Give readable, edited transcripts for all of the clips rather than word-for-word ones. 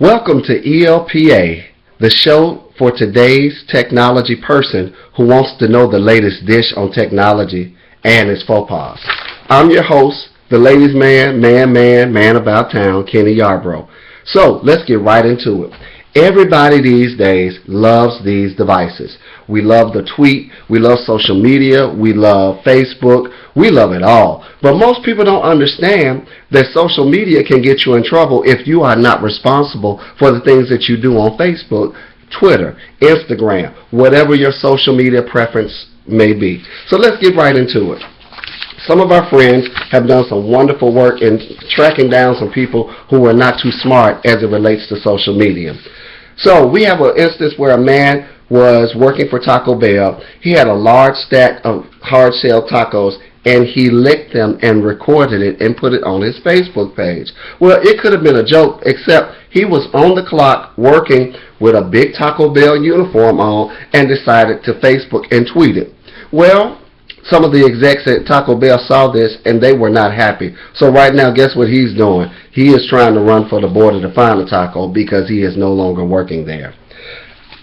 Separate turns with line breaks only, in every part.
Welcome to ELPA, the show for today's technology person who wants to know the latest dish on technology and its faux pas. I'm your host, the ladies' man about town, Kenny Yarbrough. So let's get right into it. Everybody these days loves these devices. We love the tweet, we love social media, we love Facebook, we love it all. But most people don't understand that social media can get you in trouble if you are not responsible for the things that you do on Facebook, Twitter, Instagram, whatever your social media preference may be. So let's get right into it. Some of our friends have done some wonderful work in tracking down some people who are not too smart as it relates to social media. So we have an instance where a man was working for Taco Bell. He had a large stack of hard-shell tacos, and he licked them and recorded it and put it on his Facebook page. Well, it could have been a joke, except he was on the clock working with a big Taco Bell uniform on and decided to Facebook and tweet it. Well, some of the execs at Taco Bell saw this and they were not happy. So right now, guess what he's doing? He is trying to run for the border to find a taco because he is no longer working there.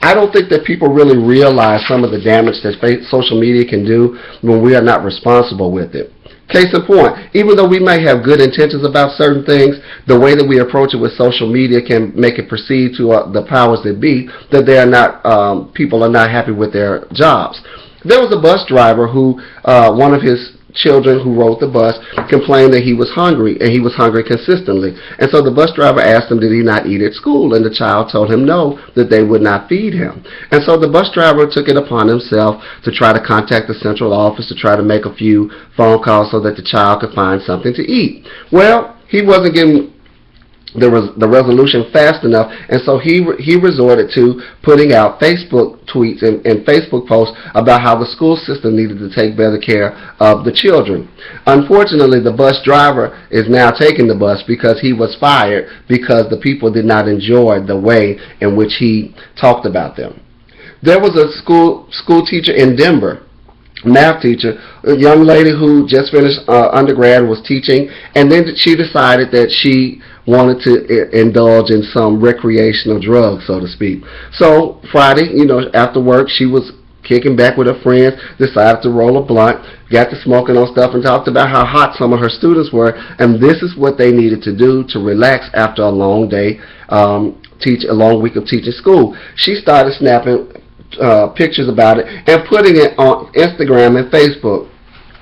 I don't think that people really realize some of the damage that social media can do when we are not responsible with it. Case in point, even though we may have good intentions about certain things, the way that we approach it with social media can make it perceived to the powers that be that they are not, people are not happy with their jobs. There was a bus driver who, one of his children who rode the bus complained that he was hungry, and he was hungry consistently. And so the bus driver asked him, did he not eat at school? And the child told him no, that they would not feed him. And so the bus driver took it upon himself to try to contact the central office to try to make a few phone calls so that the child could find something to eat. Well, he wasn't getting the resolution fast enough, and so he resorted to putting out Facebook tweets and Facebook posts about how the school system needed to take better care of the children. Unfortunately, the bus driver is now taking the bus because he was fired because the people did not enjoy the way in which he talked about them. There was a school teacher in Denver, math teacher, a young lady who just finished undergrad, was teaching, and then she decided that she wanted to indulge in some recreational drugs, so to speak. So Friday, after work, she was kicking back with her friends, decided to roll a blunt, got to smoking on stuff, and talked about how hot some of her students were, and this is what they needed to do to relax after a long day, a long week of teaching school. She started snapping pictures about it and putting it on Instagram and Facebook.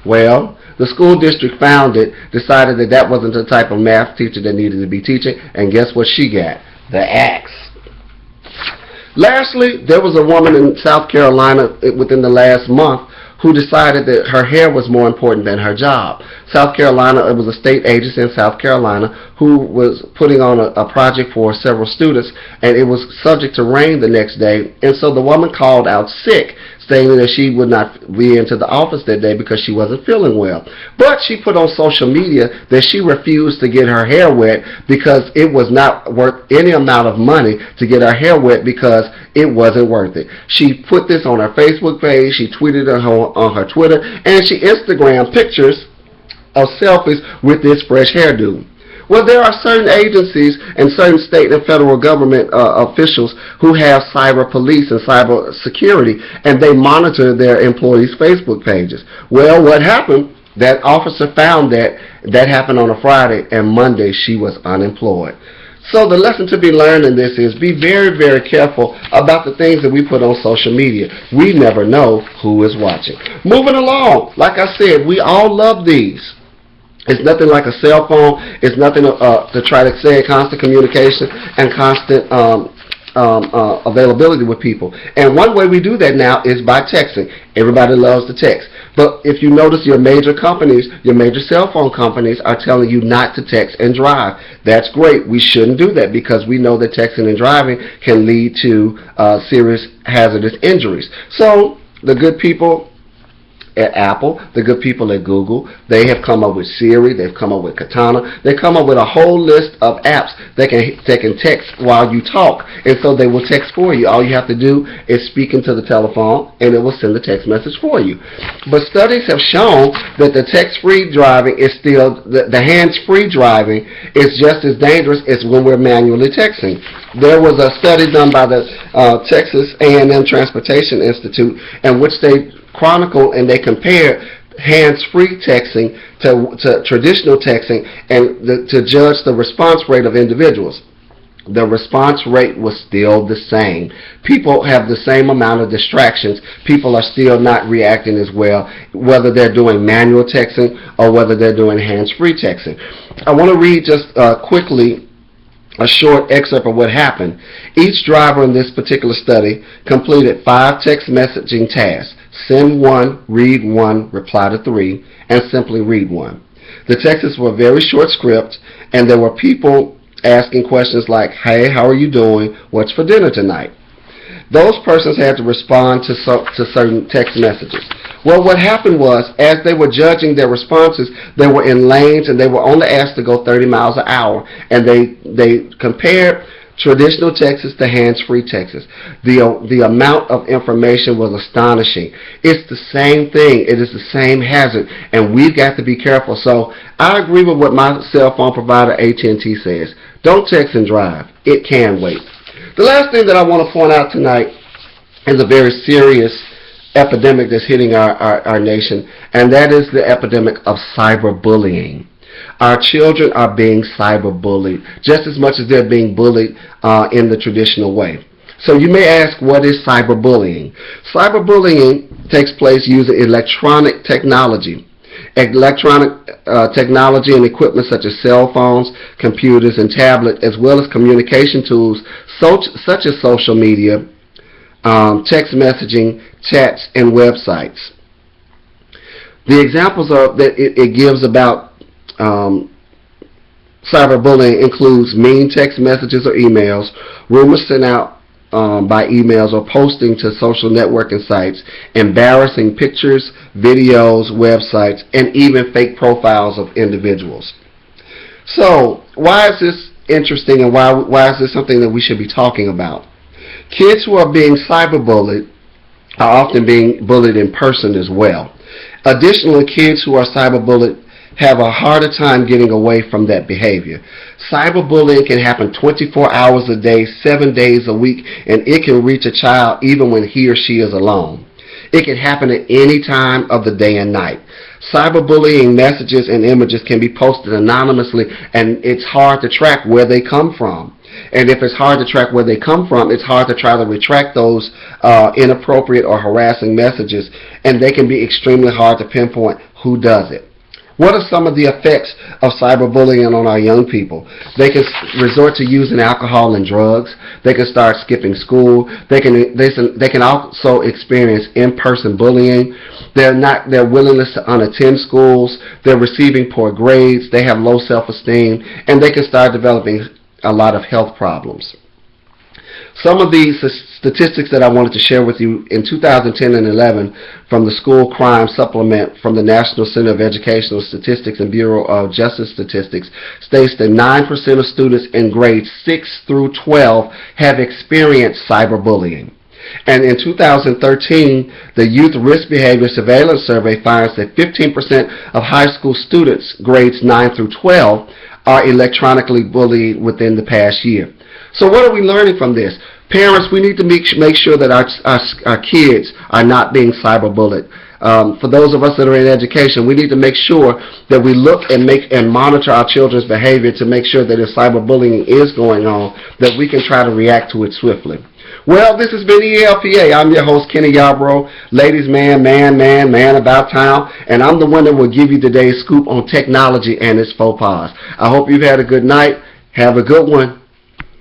Well, the school district found it, decided that that wasn't the type of math teacher that needed to be teaching, and guess what she got? The axe. Lastly, there was a woman in South Carolina within the last month who decided that her hair was more important than her job. South Carolina, it was a state agency in South Carolina who was putting on a project for several students, and it was subject to rain the next day, and so the woman called out sick, stating that she would not be into the office that day because she wasn't feeling well. But she put on social media that she refused to get her hair wet because it was not worth any amount of money to get her hair wet because it wasn't worth it. She put this on her Facebook page, she tweeted it on her Twitter, and she Instagrammed pictures of selfies with this fresh hairdo. Well, there are certain agencies and certain state and federal government officials who have cyber police and cyber security, and they monitor their employees' Facebook pages. Well, what happened? That officer found that happened on a Friday, and Monday she was unemployed. So the lesson to be learned in this is be very, very careful about the things that we put on social media. We never know who is watching. Moving along, like I said, we all love these. It's nothing like a cell phone. It's nothing to try to stay in constant communication and constant availability with people. And one way we do that now is by texting. Everybody loves to text. But if you notice, your major companies, your major cell phone companies are telling you not to text and drive. That's great. We shouldn't do that because we know that texting and driving can lead to serious hazardous injuries. So the good people at Apple, the good people at Google, they have come up with Siri, they've come up with Katana, they come up with a whole list of apps that can text while you talk, and so they will text for you. All you have to do is speak into the telephone, and it will send the text message for you. But studies have shown that the text-free driving is still, the hands-free driving is just as dangerous as when we're manually texting. There was a study done by the Texas A&M Transportation Institute in which they chronicled and they compared hands-free texting to traditional texting and to judge the response rate of individuals. The response rate was still the same. People have the same amount of distractions. People are still not reacting as well, whether they're doing manual texting or whether they're doing hands-free texting. I want to read just quickly a short excerpt of what happened. Each driver in this particular study completed 5 text messaging tasks: send 1, read 1, reply to 3, and simply read 1. The texts were very short script, and there were people asking questions like, hey, how are you doing? What's for dinner tonight? Those persons had to respond to certain text messages. Well, what happened was, as they were judging their responses, they were in lanes and they were only asked to go 30 miles an hour. And they compared traditional texts to hands-free texts. The amount of information was astonishing. It's the same thing. It is the same hazard, and we've got to be careful. So I agree with what my cell phone provider AT&T says. Don't text and drive. It can wait. The last thing that I want to point out tonight is a very serious epidemic that's hitting our nation, and that is the epidemic of cyberbullying. Our children are being cyberbullied just as much as they're being bullied in the traditional way. So you may ask, what is cyberbullying? Cyberbullying takes place using electronic technology. Technology and equipment such as cell phones, computers, and tablets, as well as communication tools such as social media, text messaging, chats, and websites. The examples that it gives about cyberbullying includes mean text messages or emails, rumors sent out by emails or posting to social networking sites, embarrassing pictures, videos, websites, and even fake profiles of individuals. So why is this interesting, and why is this something that we should be talking about? Kids who are being cyberbullied are often being bullied in person as well. Additionally, kids who are cyberbullied have a harder time getting away from that behavior. Cyberbullying can happen 24 hours a day, 7 days a week, and it can reach a child even when he or she is alone. It can happen at any time of the day and night. Cyberbullying messages and images can be posted anonymously, and it's hard to track where they come from. And if it's hard to track where they come from, it's hard to try to retract those inappropriate or harassing messages, and they can be extremely hard to pinpoint who does it. What are some of the effects of cyberbullying on our young people? They can resort to using alcohol and drugs. They can start skipping school. They can also experience in-person bullying. Their willingness to unattend schools. They're receiving poor grades. They have low self-esteem, and they can start developing a lot of health problems. Some of these statistics that I wanted to share with you in 2010 and 11 from the School Crime Supplement from the National Center of Educational Statistics and Bureau of Justice Statistics states that 9% of students in grades 6 through 12 have experienced cyberbullying. And in 2013, the Youth Risk Behavior Surveillance Survey finds that 15% of high school students, grades 9 through 12, are electronically bullied within the past year. So what are we learning from this? Parents, we need to make sure that our kids are not being cyberbullied. For those of us that are in education, we need to make sure that we look and monitor our children's behavior to make sure that if cyberbullying is going on, that we can try to react to it swiftly. Well, this has been ELPA. I'm your host, Kenny Yarbrough, ladies man about town, and I'm the one that will give you today's scoop on technology and its faux pas. I hope you've had a good night. Have a good one.